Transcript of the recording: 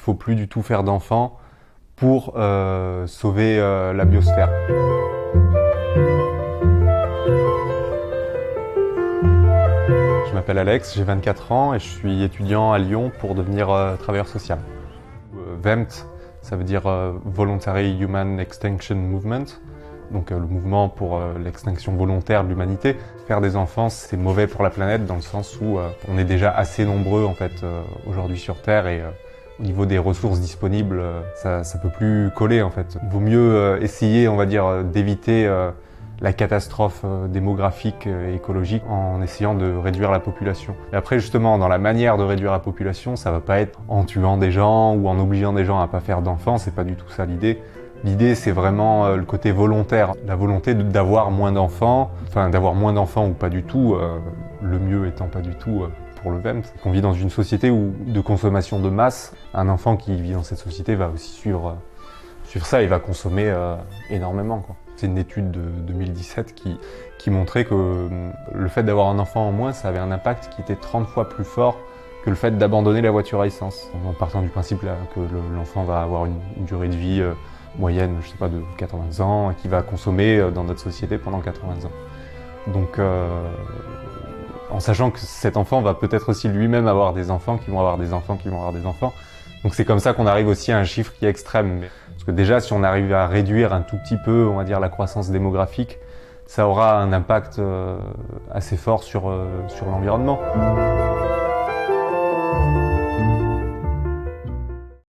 faut plus du tout faire d'enfants pour sauver la biosphère. Je m'appelle Alex, j'ai 24 ans et je suis étudiant à Lyon pour devenir travailleur social. VEMT, ça veut dire Voluntary Human Extinction Movement, donc le mouvement pour l'extinction volontaire de l'humanité. Faire des enfants, c'est mauvais pour la planète dans le sens où on est déjà assez nombreux en fait aujourd'hui sur Terre et au niveau des ressources disponibles, ça peut plus coller en fait. Il vaut mieux essayer, on va dire, d'éviter la catastrophe démographique et écologique en essayant de réduire la population. Et après justement, dans la manière de réduire la population, ça va pas être en tuant des gens ou en obligeant des gens à pas faire d'enfants, c'est pas du tout ça l'idée. L'idée, c'est vraiment le côté volontaire, la volonté d'avoir moins d'enfants, enfin d'avoir moins d'enfants ou pas du tout, le mieux étant pas du tout pour le VEMT. On vit dans une société de consommation de masse. Un enfant qui vit dans cette société va aussi suivre ça et va consommer énormément, quoi. C'est une étude de 2017 qui montrait que le fait d'avoir un enfant en moins, ça avait un impact qui était 30 fois plus fort que le fait d'abandonner la voiture à essence. En partant du principe là, que l'enfant va avoir une durée de vie moyenne, je sais pas, de 80 ans, et qui va consommer dans notre société pendant 80 ans. Donc, en sachant que cet enfant va peut-être aussi lui-même avoir des enfants, qui vont avoir des enfants, qui vont avoir des enfants. Donc c'est comme ça qu'on arrive aussi à un chiffre qui est extrême. Parce que déjà, si on arrive à réduire un tout petit peu, on va dire, la croissance démographique, ça aura un impact assez fort sur l'environnement.